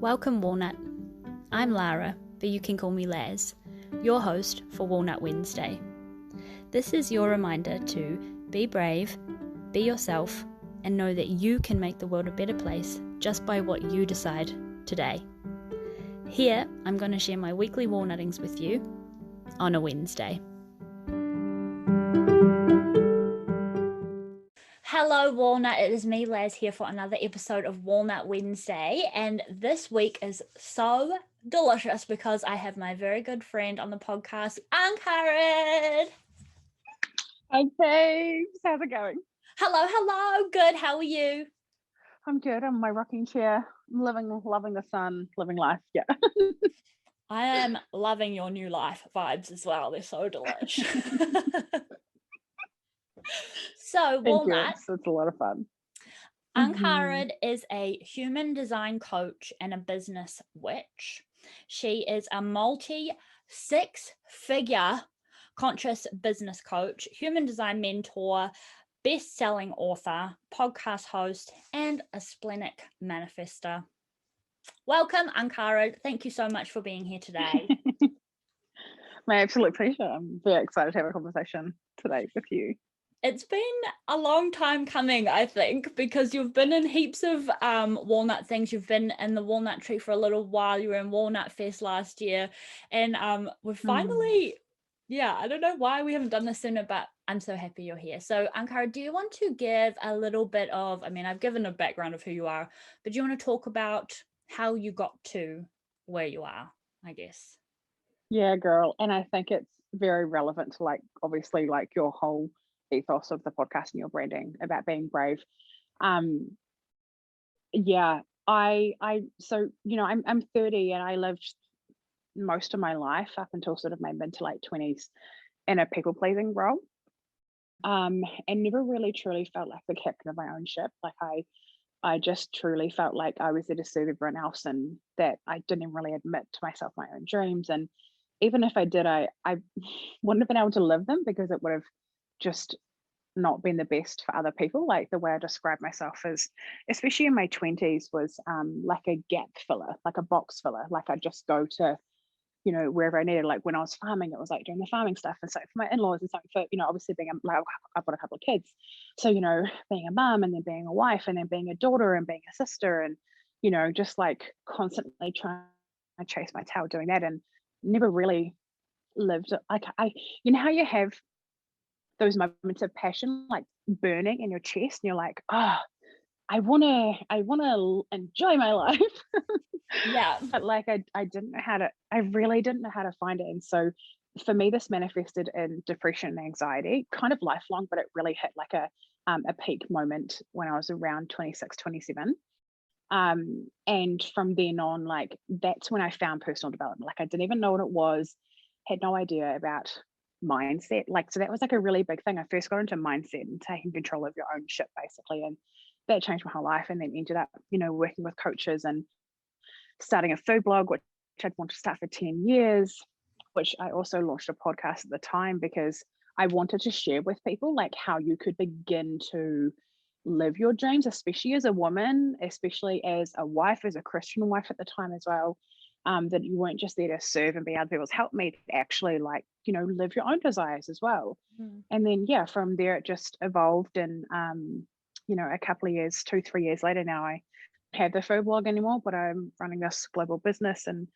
Welcome, Walnut. I'm Lara, but you can call me Laz, your host for Walnut Wednesday. This is your reminder to be brave, be yourself, and know that you can make the world a better place just by what you decide today. Here, I'm going to share my weekly walnuttings with you on a Wednesday. Hello Walnut, it is me Laz here for another episode of Walnut Wednesday, and this week is so delicious because I have my very good friend on the podcast, Angharad. Hey babes, how's it going? Hello, good, how are you? I'm good, I'm in my rocking chair, I'm loving the sun, living life, yeah. I am loving your new life vibes as well, they're so delish. So, Walnut, it's a lot of fun. Angharad is a human design coach and a business witch. She is a multi-six-figure conscious business coach, human design mentor, best-selling author, podcast host, and a Splenic Manifestor. Welcome, Angharad. Thank you so much for being here today. My absolute pleasure. I'm very excited to have a conversation today with you. It's been a long time coming, I think, because you've been in heaps of walnut things. You've been in the Walnut Tree for a little while. You were in Walnut Fest last year. And we're finally, I don't know why we haven't done this sooner, but I'm so happy you're here. So, Angharad, do you want to give a little bit of, I've given a background of who you are, but do you want to talk about how you got to where you are, I guess? Yeah, girl. And I think it's very relevant to obviously your whole ethos of the podcast and your branding about being brave. I'm 30 and I lived most of my life up until sort of my mid to late 20s in a people pleasing role, and never really truly felt like the captain of my own ship. I just truly felt like I was there to serve everyone else, and that I didn't really admit to myself my own dreams. And even if I did, I wouldn't have been able to live them because it would have just not been the best for other people. Like the way I describe myself as, especially in my 20s, was like a gap filler, like a box filler. Like I'd just go to, wherever I needed. Like when I was farming, it was like doing the farming stuff, and so for my in-laws, and something for, obviously being I've got a couple of kids, so being a mum, and then being a wife, and then being a daughter, and being a sister, and just like constantly trying to chase my tail doing that, and never really lived like how you have those moments of passion like burning in your chest, and you're like, oh, I want to enjoy my life. Yeah. But I really didn't know how to find it. And so for me, this manifested in depression and anxiety, kind of lifelong, but it really hit like a peak moment when I was around 26, 27. And from then on, that's when I found personal development. I didn't even know what it was, had no idea about mindset. So that was a really big thing. I first got into mindset and taking control of your own shit, basically. And that changed my whole life, and then ended up, working with coaches and starting a food blog, which I'd wanted to start for 10 years, which I also launched a podcast at the time because I wanted to share with people how you could begin to live your dreams, especially as a woman, especially as a wife, as a Christian wife at the time as well. That you weren't just there to serve and be other people's helpmate, actually live your own desires as well. And then from there it just evolved, and a couple of years, 2-3 years later now, I have the food blog anymore, but I'm running this global business and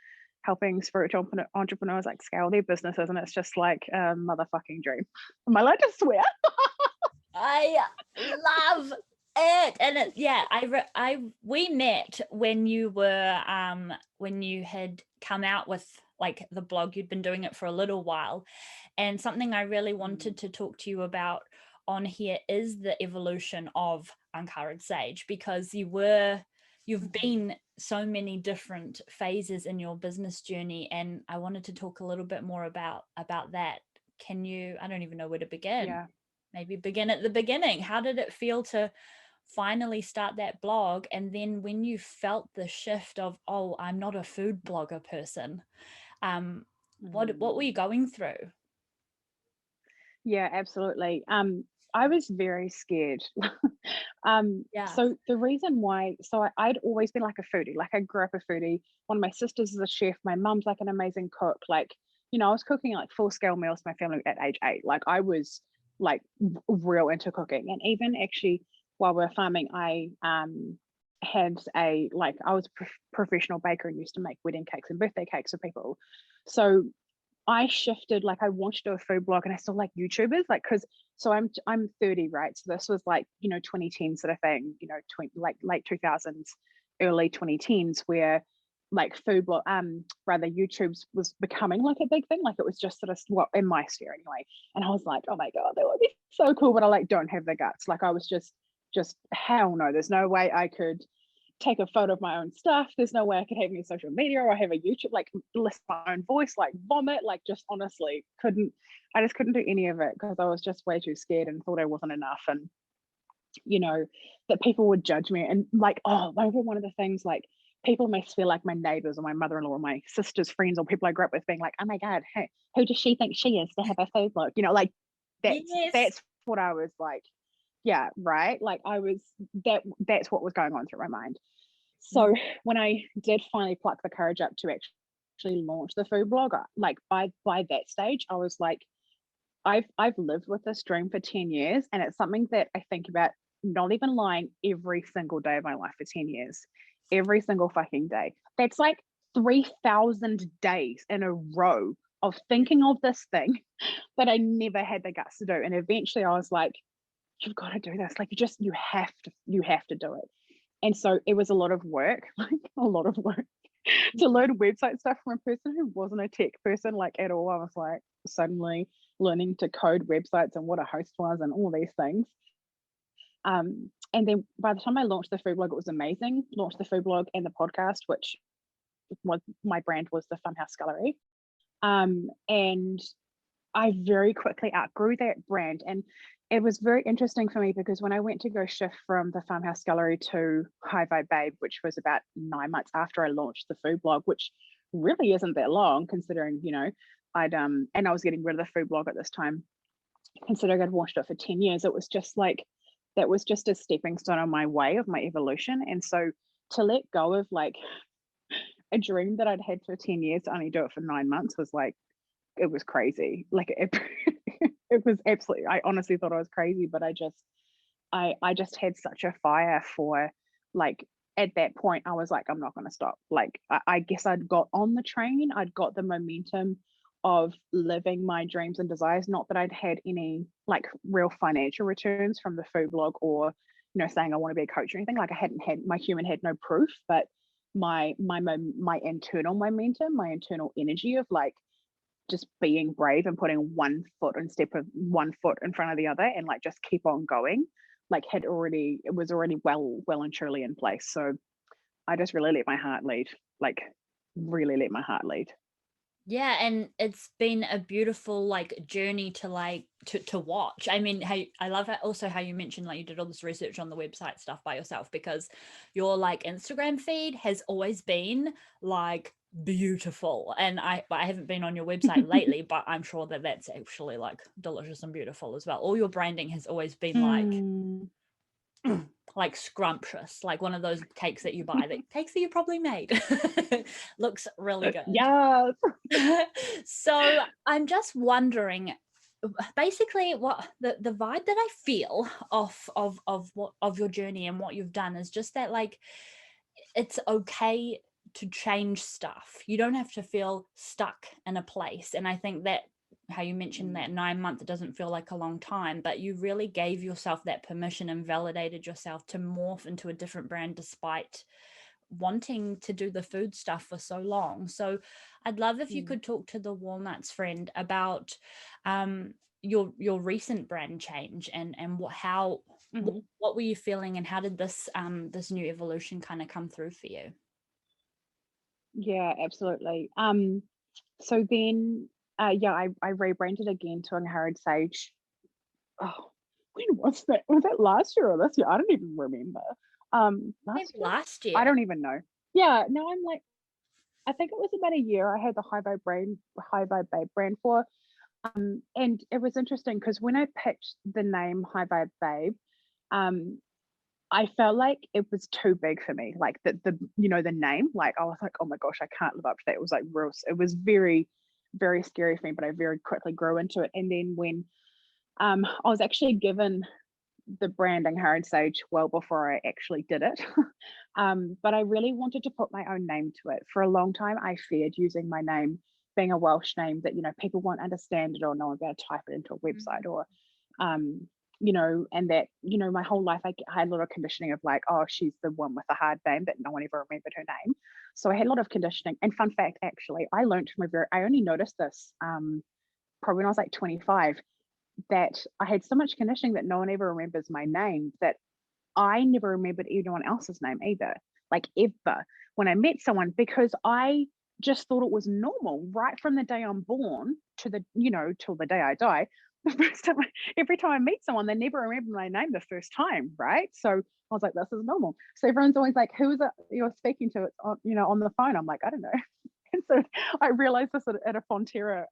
helping spiritual entrepreneurs scale their businesses, and it's just a motherfucking dream. Am I allowed to swear? I love it. And we met when you were when you had come out with the blog. You'd been doing it for a little while, and something I really wanted to talk to you about on here is the evolution of Angharad Sage, because you've been so many different phases in your business journey, and I wanted to talk a little bit more about that. Can you, I don't even know where to begin. Maybe begin at the beginning. How did it feel to finally start that blog? And then when you felt the shift of, oh, I'm not a food blogger person, what were you going through? Yeah, absolutely. I was very scared. Yeah. So the reason why, I'd always been like a foodie. Like I grew up a foodie. One of my sisters is a chef. My mum's like an amazing cook. Like, I was cooking like full scale meals for my family at age 8. Like I was like real into cooking. And even actually while we were farming, I had I was a professional baker and used to make wedding cakes and birthday cakes for people. So I shifted, like I wanted to do a food blog, and I still like YouTubers, like, because I'm 30, right? So this was like 2010 sort of thing, like late 2000s, early 2010s, where like food blog, rather YouTube's was becoming like a big thing. Like it was just sort of, well, in my sphere anyway. And I was like, oh my god, that would be so cool, but I like don't have the guts. Like I was just hell no, there's no way I could take a photo of my own stuff. There's no way I could have any social media or have a YouTube, like listen to my own voice, like vomit, like just honestly I just couldn't do any of it because I was just way too scared and thought I wasn't enough. And, that people would judge me. And like, oh, over one of the things, like people must feel like my neighbors or my mother-in-law or my sister's friends or people I grew up with being like, oh my God, hey, who does she think she is to have a food blog? Like Yes. that's what I was like, yeah, right. Like I was that's what was going on through my mind. So when I did finally pluck the courage up to actually launch the food blogger, like by that stage, I was like, I've lived with this dream for 10 years, and it's something that I think about, not even lying, every single day of my life for 10 years. Every single fucking day. That's like 3,000 days in a row of thinking of this thing that I never had the guts to do. And eventually I was like, you've got to do this. Like you have to do it. And so it was a lot of work, like a lot of work to learn website stuff from a person who wasn't a tech person, like at all. I was like suddenly learning to code websites and what a host was and all these things. And then by the time I launched the food blog, it was amazing. Launched the food blog and the podcast, which was my brand, was the Funhouse Gallery. And I very quickly outgrew that brand. And it was very interesting for me because when I went to go shift from the Farmhouse Gallery to High Vibe Babe, which was about 9 months after I launched the food blog, which really isn't that long considering, I'd and I was getting rid of the food blog at this time, considering I'd watched it for 10 years, it was just like, that was just a stepping stone on my way of my evolution. And so to let go of like a dream that I'd had for 10 years to only do it for 9 months was like, it was crazy. Like it was absolutely, I honestly thought I was crazy, but I just had such a fire for, like, at that point I was like, I'm not going to stop. Like I guess I'd got on the train, I'd got the momentum of living my dreams and desires. Not that I'd had any like real financial returns from the food blog or saying I want to be a coach or anything. Like I hadn't had, my human had no proof, but my internal momentum, my internal energy of like just being brave and putting one foot in front of the other and like just keep on going, like it was already well and truly in place. So I just really let my heart lead, like really let my heart lead. Yeah, and it's been a beautiful like journey to like to watch. I mean, I love also how you mentioned like you did all this research on the website stuff by yourself, because your like Instagram feed has always been like beautiful. And I haven't been on your website lately, but I'm sure that that's actually like delicious and beautiful as well. All your branding has always been like scrumptious, like one of those cakes that you buy, that cakes that you probably made. Looks really good. Yes. So I'm just wondering, basically what the vibe that I feel of your journey and what you've done is just that like it's okay to change stuff. You don't have to feel stuck in a place. And I think that how you mentioned that 9 months, it doesn't feel like a long time, but you really gave yourself that permission and validated yourself to morph into a different brand despite wanting to do the food stuff for so long. So I'd love if you could talk to the Walnuts friend about your recent brand change and what were you feeling, and how did this this new evolution kind of come through for you? Yeah, absolutely. So then I rebranded again to Angharad Sage. Oh, when was that? Was that last year or this year? I don't even remember. Maybe Last year? last year. I don't even know. Yeah, no, I'm like, I think it was about a year I had the High Vibe Babe brand for. And it was interesting because when I picked the name High Vibe Babe, um, I felt like it was too big for me. Like the name, like I was like, oh my gosh, I can't live up to that. It was like real, it was very, very scary for me, but I very quickly grew into it. And then when I was actually given the brand Angharad Sage well before I actually did it. But I really wanted to put my own name to it. For a long time, I feared using my name, being a Welsh name, that, people won't understand it or no one will be able to type it into a website or, um, and that, my whole life I had a lot of conditioning of like, oh, she's the one with the hard name, that no one ever remembered her name. So I had a lot of conditioning. And fun fact, actually, I only noticed this probably when I was like 25, that I had so much conditioning that no one ever remembers my name, that I never remembered anyone else's name either, like ever, when I met someone, because I just thought it was normal right from the day I'm born to till the day I die. The first time, every time I meet someone, they never remember my name the first time, right? So I was like, this is normal. So everyone's always like, who is it you're speaking to? On the phone. I'm like, I don't know. And so I realized this at a Fonterra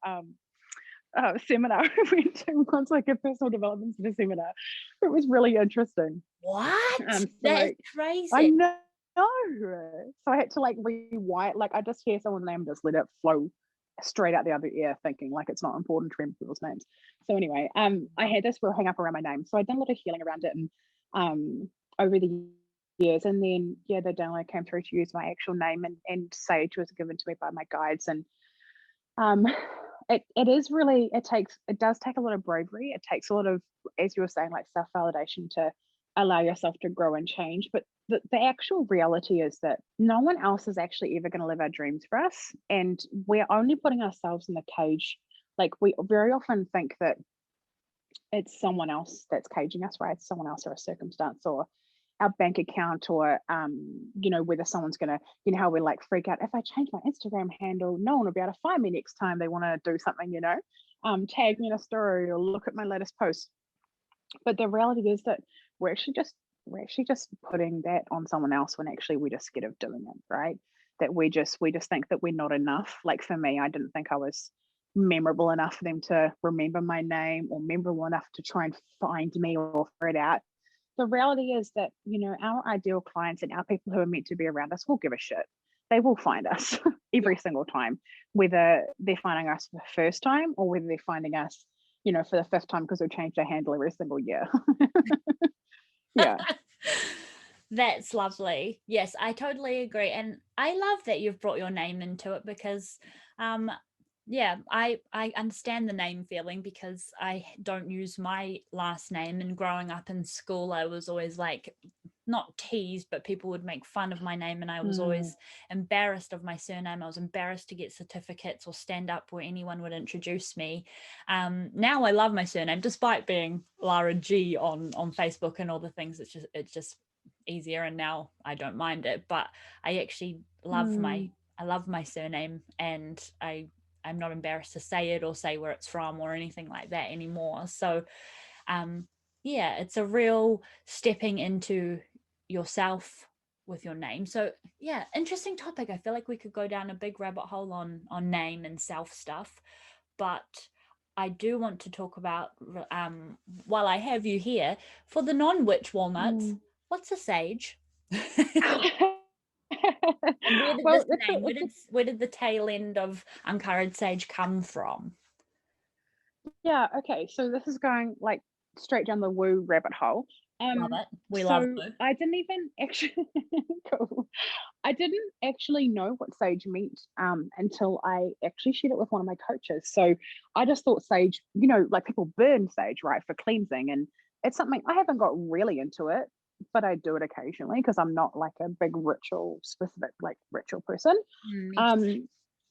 seminar I went to once, like a personal development seminar. It was really interesting. What? So That is I crazy. know. So I had to like rewire. Like I just hear someone's name, just let it flow straight out the other ear, thinking like it's not important to remember people's names. So anyway, I had this real hang up around my name. So I'd done a lot of healing around it, and over the years, and then the download came through to use my actual name, and Sage was given to me by my guides. And um it is really, it does take a lot of bravery. It takes a lot of, as you were saying, like self-validation to allow yourself to grow and change. But the actual reality is that no one else is actually ever going to live our dreams for us, and we're only putting ourselves in the cage. Like we very often think that it's someone else that's caging us, right? Someone else or a circumstance or our bank account, or whether someone's gonna, how we like freak out, if I change my Instagram handle, no one will be able to find me next time they want to do something, tag me in a story or look at my latest post. But the reality is that we're actually just putting that on someone else, when actually we're just scared of doing it, right? That we just think that we're not enough. Like for me, I didn't think I was memorable enough for them to remember my name, or memorable enough to try and find me or figure it out. The reality is that, our ideal clients and our people who are meant to be around us will give a shit. They will find us every single time, whether they're finding us for the first time or whether they're finding us, for the fifth time, because we've changed our handle every single year. Yeah. That's lovely. Yes, I totally agree. And I love that you've brought your name into it, because I understand the name feeling, because I don't use my last name, and growing up in school I was always like, not teased, but people would make fun of my name, and I was always embarrassed of my surname. I was embarrassed to get certificates or stand up where anyone would introduce me. Now I love my surname, despite being Lara G on Facebook and all the things. It's just easier, and now I don't mind it. But I actually love my surname, and I'm not embarrassed to say it or say where it's from or anything like that anymore. So it's a real stepping into yourself with your name. So interesting topic. I feel like we could go down a big rabbit hole on name and self stuff, but I do want to talk about, while I have you here, for the non-witch walnuts, what's a sage? And where did Well, this name, where did the tail end of Angharad Sage come from? yeah, okay. So this is going like straight down the woo rabbit hole. Love it. We love So it. I didn't even actually cool. I didn't actually know what sage meant until I actually shared it with one of my coaches. So I just thought sage, like people burn sage, right, for cleansing, and it's something I haven't got really into it, but I do it occasionally because I'm not like a big ritual person.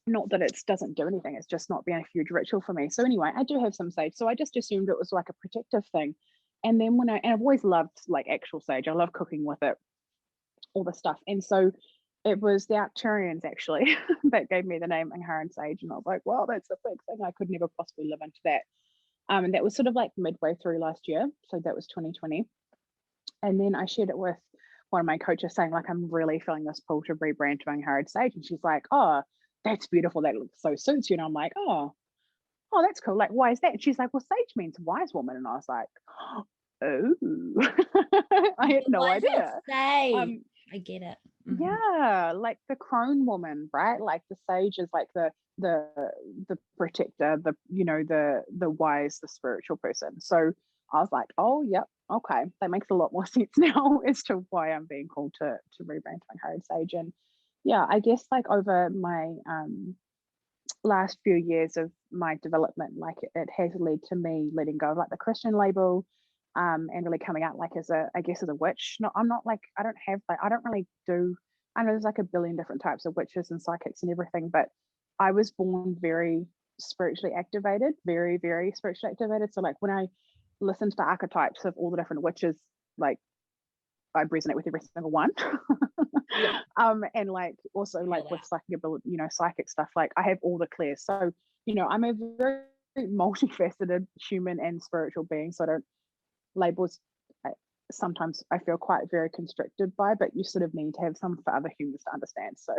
Not that it doesn't do anything, it's just not been a huge ritual for me. So anyway, I do have some sage, so I just assumed it was like a protective thing. And then I've always loved like actual sage, I love cooking with it, all the stuff. And so it was the Archurians actually that gave me the name Angharad Sage, and I was like, wow, that's a big thing, I could never possibly live into that. And that was sort of like midway through last year, so that was 2020. And then I shared it with one of my coaches, saying like, I'm really feeling this pull to rebrand to Angharad Sage, and she's like, oh, that's beautiful, that so suits you. And I'm like, oh, oh, that's cool. Like, why is that? And she's like, well, sage means wise woman. And I was like, oh, I had no What does it idea. say? Um, I get it. yeah, like the crone woman, right? Like the sage is like the the protector, the the wise, the spiritual person. So I was like, oh yep, okay, that makes a lot more sense now as to why I'm being called to rebrand to Angharad Sage. And yeah, I guess like over my last few years of my development, like it has led to me letting go of like the Christian label, and really coming out like as a, I guess, as a witch. No, I'm not like, I don't have like, I don't really do, I know there's like a billion different types of witches and psychics and everything, but I was born very spiritually activated, very, very spiritually activated. So like when I listen to the archetypes of all the different witches, like I resonate with every single one. Yeah, And like also feel like with that. psychic ability, psychic stuff, like I have all the clears. So, I'm a very multifaceted human and spiritual being. So I don't labels sometimes I feel quite very constricted by, but you sort of need to have some for other humans to understand. So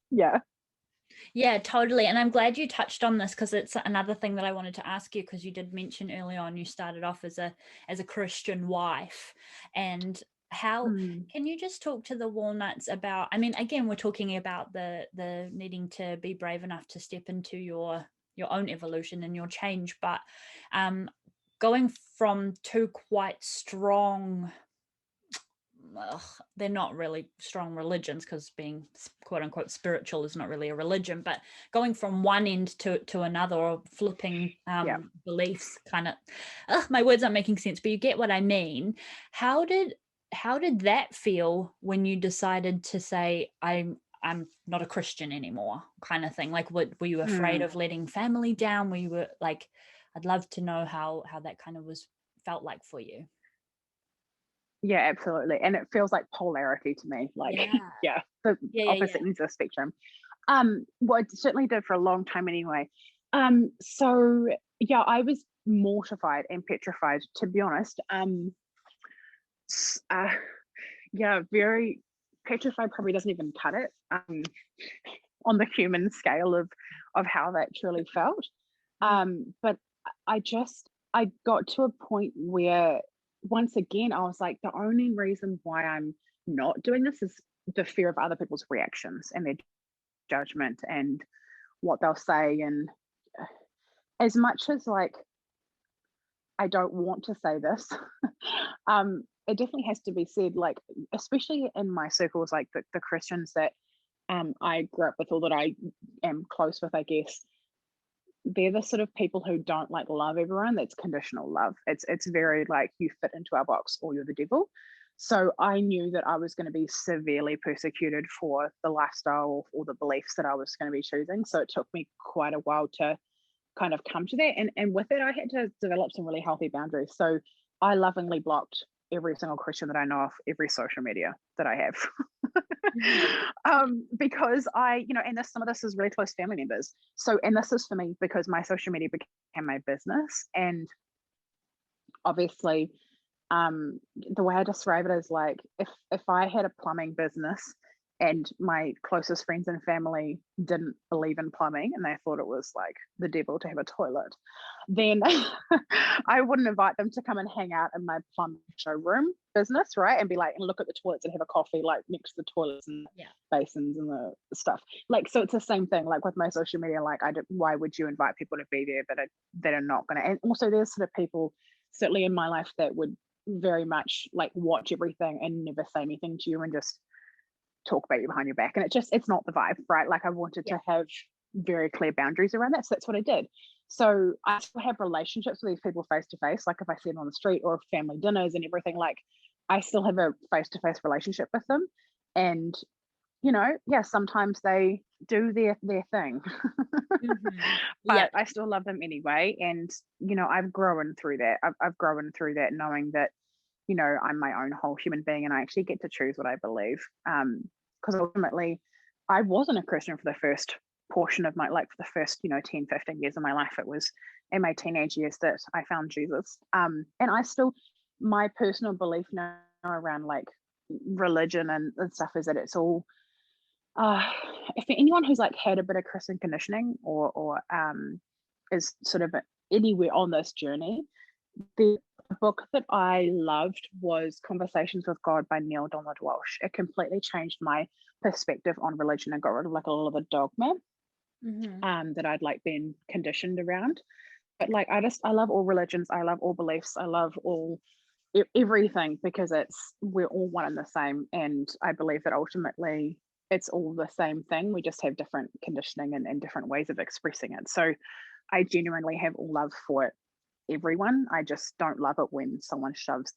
yeah. Yeah, totally. And I'm glad you touched on this because it's another thing that I wanted to ask you, because you did mention early on you started off as a Christian wife. And how Mm. can you just talk to the Walnuts about, I mean, again, we're talking about the needing to be brave enough to step into your own evolution and your change, but going from two quite strong, ugh, they're not really strong religions, because being quote unquote spiritual is not really a religion, but going from one end to another, or flipping Yeah. beliefs, kind of, my words aren't making sense, but you get what I mean. How did that feel when you decided to say, I'm not a Christian anymore, kind of thing? Like, were you afraid Mm. of letting family down? Were you like, I'd love to know how that kind of was felt like for you. Yeah, absolutely. And it feels like polarity to me. Like, Yeah. yeah, the Yeah, yeah, opposite yeah. ends of the spectrum. Well, it certainly did for a long time anyway. So yeah, I was mortified and petrified, to be honest. Uh, yeah, very petrified probably doesn't even cut it. On the human scale of how that truly felt. Mm. But I got to a point where once again I was like, the only reason why I'm not doing this is the fear of other people's reactions and their judgment and what they'll say. And as much as like I don't want to say this, it definitely has to be said, like especially in my circles, like the Christians that I grew up with, or that I am close with, I guess, they're the sort of people who don't like love everyone. That's conditional love. It's very like, you fit into our box or you're the devil. So I knew that I was going to be severely persecuted for the lifestyle or the beliefs that I was going to be choosing. So it took me quite a while to kind of come to that. And with it, I had to develop some really healthy boundaries. So I lovingly blocked every single Christian that I know off every social media that I have. Mhm. Because and some of this is really close family members. So, and this is for me because my social media became my business. And obviously, the way I describe it is like, if I had a plumbing business and my closest friends and family didn't believe in plumbing and they thought it was like the devil to have a toilet, then I wouldn't invite them to come and hang out in my plumbing showroom business, right? And be like, and look at the toilets and have a coffee like next to the toilets and Yeah. basins and the stuff. Like, so it's the same thing. Like with my social media, like why would you invite people to be there that are not going to? And also, there's sort of people certainly in my life that would very much like watch everything and never say anything to you and just talk about you behind your back. And it's not the vibe, right? Like I wanted Yeah. to have very clear boundaries around that. So that's what I did. So I still have relationships with these people face to face. Like if I see them on the street or family dinners and everything, like I still have a face to face relationship with them. And yeah, sometimes they do their thing. Mhm. But Yep. I still love them anyway. And I've grown through that. I've grown through that, knowing that I'm my own whole human being and I actually get to choose what I believe. Because ultimately, I wasn't a Christian for the first portion of my, like for the first, 10, 15 years of my life. It was in my teenage years that I found Jesus. And I still, my personal belief now around like religion and stuff is that it's all, uh, for anyone who's like had a bit of Christian conditioning or is sort of anywhere on this journey, the book that I loved was Conversations with God by Neil Donald Walsh. It completely changed my perspective on religion and got rid of like a lot of the dogma that I'd like been conditioned around. But like I love all religions, I love all beliefs, I love all everything, because we're all one and the same, and I believe that ultimately it's all the same thing. We just have different conditioning and different ways of expressing it. So I genuinely have all love for everyone. I just don't love it when someone shoves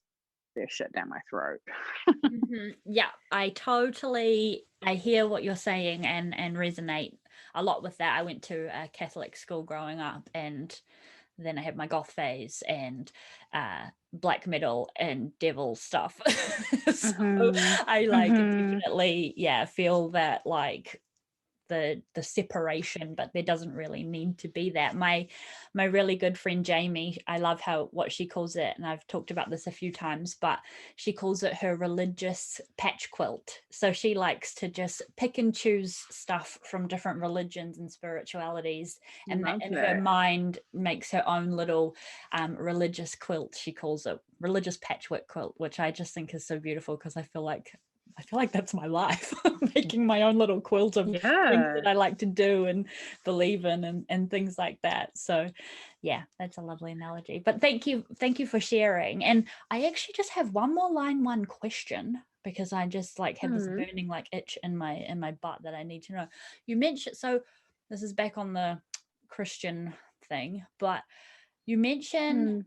their shit down my throat. Yeah, I hear what you're saying and resonate a lot with that. I went to a Catholic school growing up, and then I had my goth phase and black metal and devil stuff. So I like definitely, feel that like the separation, but there doesn't really need to be that. My really good friend Jamie, I love what she calls it, and I've talked about this a few times, but she calls it her religious patch quilt. So she likes to just pick and choose stuff from different religions and spiritualities, and that in her mind makes her own little religious quilt. She calls it religious patchwork quilt, which I just think is so beautiful, because I feel like that's my life, making my own little quilt of things that I like to do and believe in, and things like that. So yeah, that's a lovely analogy. But thank you for sharing. And I actually just have one more line 1 question, because I just like have this burning like itch in my butt that I need to know. You mentioned, so this is back on the Christian thing, but you mentioned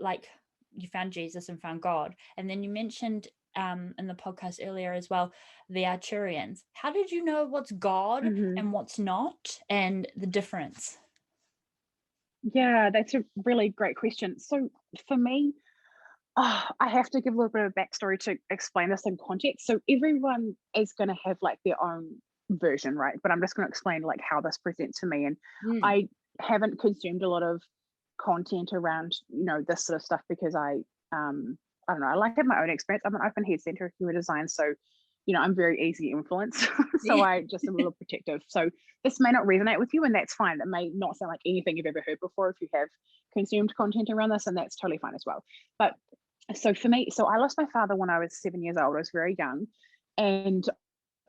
like you found Jesus and found God, and then you mentioned in the podcast earlier as well, the Archurians. How did you know what's God and what's not, and the difference? Yeah, that's a really great question. So for me, I have to give a little bit of backstory to explain this in context. So everyone is going to have like their own version, right? But I'm just going to explain like how this presents to me. And I haven't consumed a lot of content around, this sort of stuff, because I don't know, I like to have my own experience. I'm an open head center of human design, so I'm very easy influenced. So I just am a little protective. So this may not resonate with you, and that's fine. It may not sound like anything you've ever heard before if you have consumed content around this, and that's totally fine as well. But so for me, so I lost my father when I was 7 years old. I was very young, and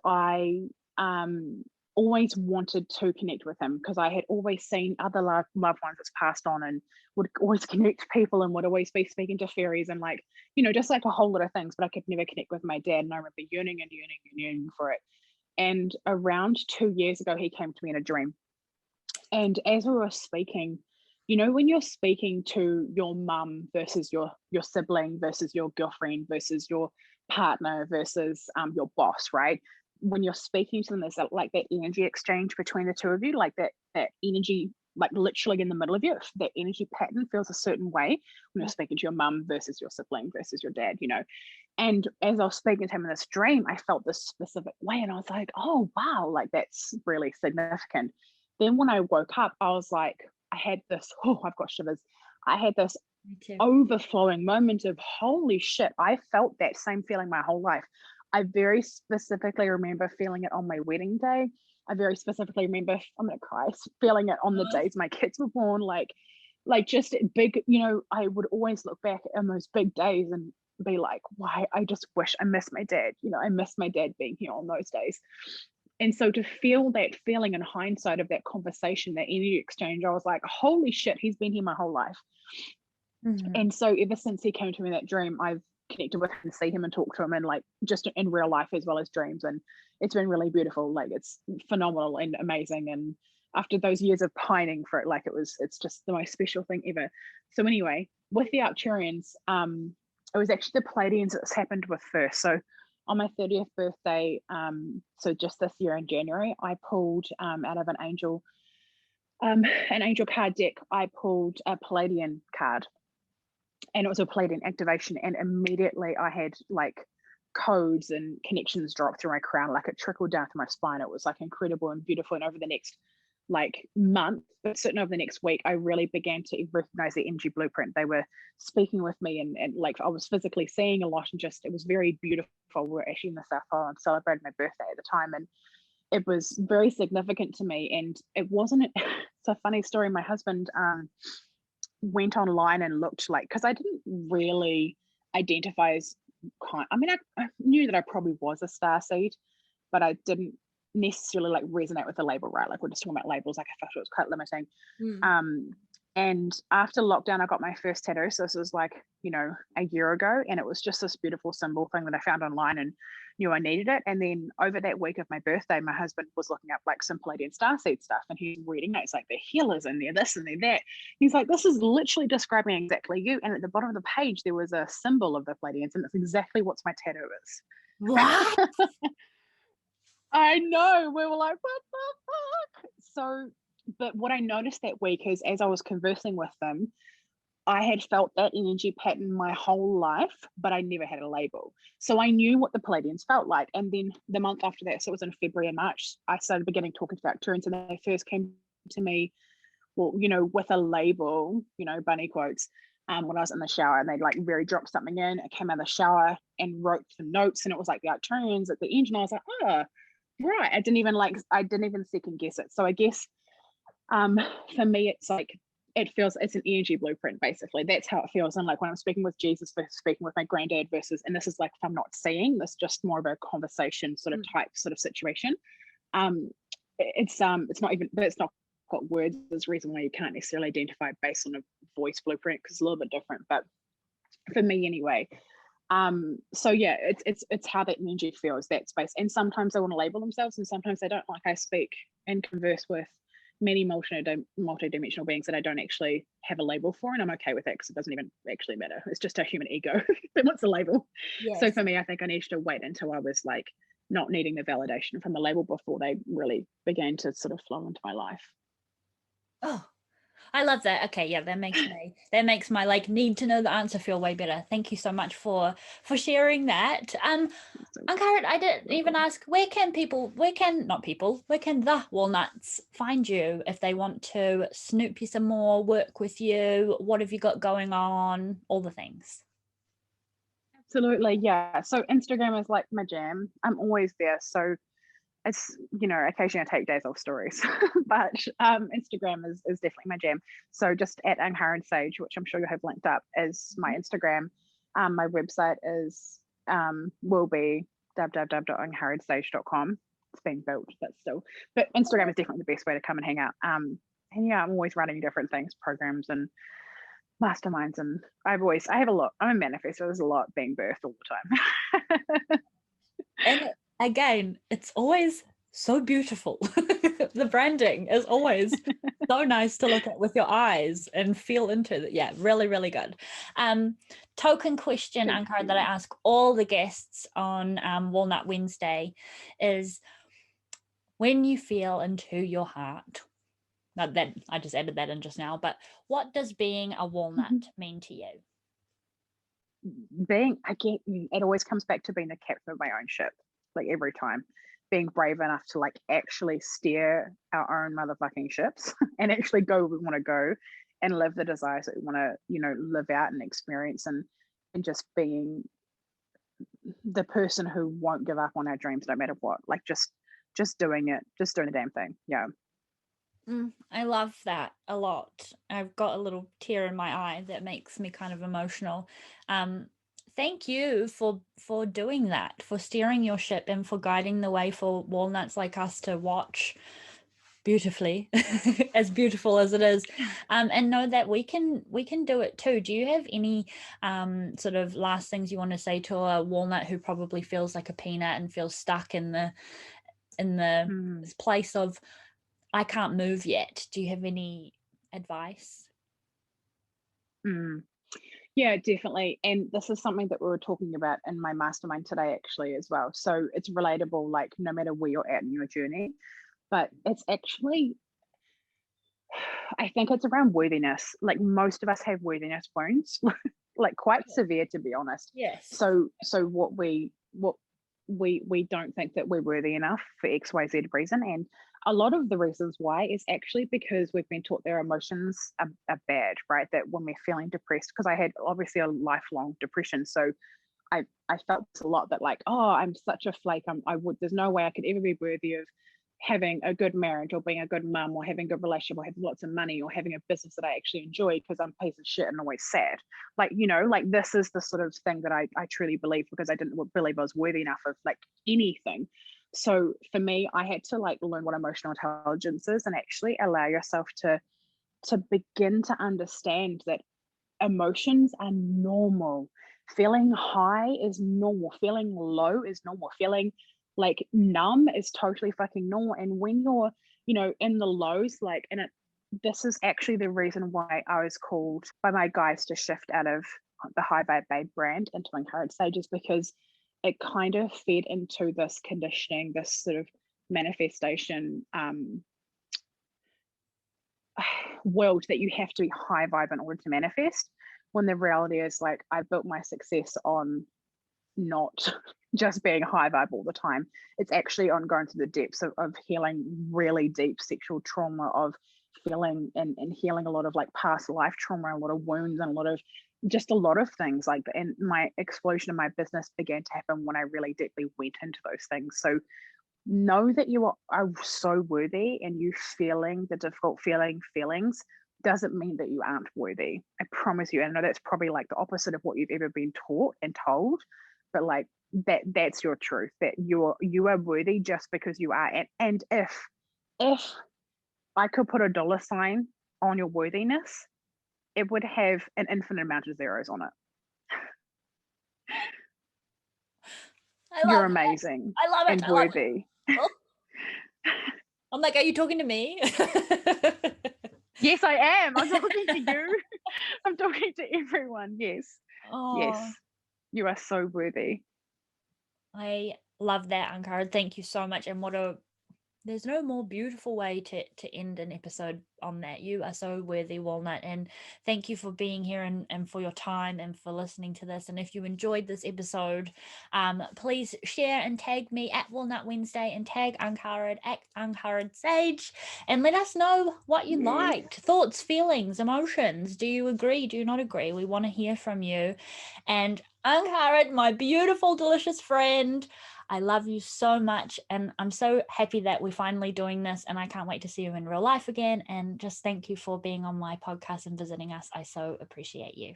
I always wanted to connect with him, because I had always seen other loved ones that's passed on, and would always connect people, and would always be speaking to fairies, and like, just like a whole lot of things, but I could never connect with my dad. And I remember yearning for it. And around 2 years ago, he came to me in a dream. And as we were speaking, when you're speaking to your mum versus your sibling versus your girlfriend versus your partner versus your boss, right? When you're speaking to them, there's like that energy exchange between the two of you, like that energy, like literally in the middle of you, that energy pattern feels a certain way when you're speaking to your mum versus your sibling versus your dad, And as I was speaking to him in this dream, I felt this specific way, and I was like, oh wow, like that's really significant. Then when I woke up, I was like, I had this, I've got shivers. I had this overflowing moment of holy shit, I felt that same feeling my whole life. I very specifically remember feeling it on my wedding day. I very specifically remember, I'm gonna cry, feeling it on the days my kids were born, like just big, I would always look back on those big days and be like, why, I just wish I miss my dad. I miss my dad being here on those days. And so to feel that feeling in hindsight of that conversation, that energy exchange, I was like, holy shit, he's been here my whole life. And so ever since he came to me in that dream, I've connected with him and see him and talk to him, and like just in real life as well as dreams. And it's been really beautiful. Like it's phenomenal and amazing. And after those years of pining for it, like it's just the most special thing ever. So anyway, with the Archurians, it was actually the Pleiadians that's happened with first. So on my 30th birthday, so just this year in January, I pulled out of an angel card deck, I pulled a Pleiadian card. And it was a Pleiadian activation, and immediately I had like codes and connections drop through my crown, like it trickled down through my spine. It was like incredible and beautiful. And over the next like month, but certainly over the next week, I really began to recognize the energy blueprint. They were speaking with me, and like I was physically seeing a lot, and just it was very beautiful. We were actually in the South Pole and celebrating my birthday at the time, and it was very significant to me. And it wasn't it's a funny story. My husband went online and looked, like, because I didn't really identify as I mean, I knew that I probably was a starseed, but I didn't necessarily like resonate with the label, right? Like, we're just talking about labels. Like, I felt it was quite limiting. And after lockdown, I got my first tattoo. So this was like, a year ago, and it was just this beautiful symbol thing that I found online and knew I needed it. And then over that week of my birthday, my husband was looking up like some Palladian starseed stuff, and he's reading it. It's like the healers in there, this and there, that. He's like, this is literally describing exactly you. And at the bottom of the page, there was a symbol of the Palladians, and it's exactly what my tattoo is. What? I know. We were like, what the fuck? So, but what I noticed that week is, as I was conversing with them, I had felt that energy pattern my whole life, but I never had a label. So I knew what the Palladians felt like. And then the month after that, so it was in February and March, I started beginning talking to Archurians, and they first came to me, well, with a label, bunny quotes, when I was in the shower, and they'd like very dropped something in. I came out of the shower and wrote some notes, and it was like the Archurians at the end. And I was like, oh, right. I didn't even second guess it. So I guess for me, it's like, it's an energy blueprint, basically. That's how it feels. And like when I'm speaking with Jesus versus speaking with my granddad versus, and this is like, if I'm not seeing this, just more of a conversation sort of situation. It's not even, but it's not got words. There's a reason why you can't necessarily identify based on a voice blueprint, because it's a little bit different, but for me anyway. So yeah, it's how that energy feels, that space. And sometimes they want to label themselves, and sometimes they don't. Like, I speak and converse with many multi-dimensional beings that I don't actually have a label for, and I'm okay with that, because it doesn't even actually matter. It's just a human ego that wants a label. Yes. So for me, I think I needed to wait until I was like not needing the validation from the label before they really began to sort of flow into my life. Oh, I love that. Okay, yeah, that makes my like need to know the answer feel way better. Thank you so much for sharing that. Angharad, I didn't even ask, where can the Walnuts find you if they want to snoop you some more, work with you? What have you got going on? All the things. Absolutely, yeah. So Instagram is like my jam. I'm always there. So it's, occasionally I take days off stories, but Instagram is definitely my jam. So just at Angharad Sage, which I'm sure you have linked up, is my Instagram. My website is will be www.angharadsage.com. It's being built, but Instagram is definitely the best way to come and hang out. And yeah, I'm always running different things, programs and masterminds, and I have a lot. I'm a manifestor. There's a lot being birthed all the time. And again, it's always so beautiful. The branding is always so nice to look at with your eyes and feel into. Yeah, really, really good. Token question, Angharad, that I ask all the guests on Walnut Wednesday is, when you feel into your heart, not that I just added that in just now, but what does being a walnut mean to you? It always comes back to being the captain of my own ship, like every time. Being brave enough to like actually steer our own motherfucking ships and actually go where we want to go and live the desires that we want to, live out and experience, and just being the person who won't give up on our dreams no matter what. Like just doing it, just doing the damn thing. Yeah. I love that a lot. I've got a little tear in my eye that makes me kind of emotional. Thank you for doing that, for steering your ship and for guiding the way for walnuts like us to watch beautifully, as beautiful as it is, and know that we can do it too. Do you have any sort of last things you want to say to a walnut who probably feels like a peanut and feels stuck in the place of, I can't move yet? Do you have any advice? Yeah, definitely. And this is something that we were talking about in my mastermind today, actually, as well. So it's relatable, like no matter where you're at in your journey, but it's actually, I think it's around worthiness. Like most of us have worthiness wounds, like quite severe, to be honest. Yes. So what we don't think that we're worthy enough for XYZ reason. And a lot of the reasons why is actually because we've been taught their emotions are bad, right? That when we're feeling depressed, because I had obviously a lifelong depression. So I felt a lot that like, oh, I'm such a flake. There's no way I could ever be worthy of having a good marriage or being a good mum or having a good relationship or having lots of money or having a business that I actually enjoy because I'm a piece of shit and always sad. Like, like this is the sort of thing that I truly believe, because I didn't believe I was worthy enough of like anything. So for me, I had to like learn what emotional intelligence is and actually allow yourself to begin to understand that emotions are normal. Feeling high is normal. Feeling low is normal. Feeling like numb is totally fucking normal. And when you're, in the lows, like, this is actually the reason why I was called by my guys to shift out of the High Vibe Babe brand into Angharad Sage, is because it kind of fed into this conditioning, this sort of manifestation world that you have to be high vibe in order to manifest, when the reality is like I built my success on not just being high vibe all the time. It's actually on going to the depths of healing really deep sexual trauma, of feeling and healing a lot of like past life trauma, a lot of wounds, and a lot of things like. And my explosion in my business began to happen when I really deeply went into those things. So know that you are so worthy, and you feeling the difficult feelings doesn't mean that you aren't worthy. I promise you. And I know that's probably like the opposite of what you've ever been taught and told, but like that's your truth, that you are worthy just because you are. And if I could put a dollar sign on your worthiness, it would have an infinite amount of zeros on it. You're amazing. I love it. And worthy. Oh. I'm like, are you talking to me? Yes, I am. I'm talking to you. I'm talking to everyone. Yes. Oh. Yes. You are so worthy. I love that, Angharad. Thank you so much. And there's no more beautiful way to end an episode on that. You are so worthy, Walnut, and thank you for being here and for your time and for listening to this. And if you enjoyed this episode, please share and tag me at Walnut Wednesday and tag Angharad at Angharad Sage, and let us know what you liked, thoughts, feelings, emotions. Do you agree? Do you not agree? We want to hear from you. And Angharad, my beautiful, delicious friend, I love you so much, and I'm so happy that we're finally doing this, and I can't wait to see you in real life again. And just thank you for being on my podcast and visiting us. I so appreciate you.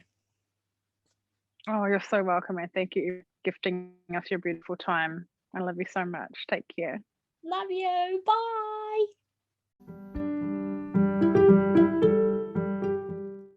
Oh, you're so welcome, and thank you for gifting us your beautiful time. I love you so much. Take care. Love you. Bye.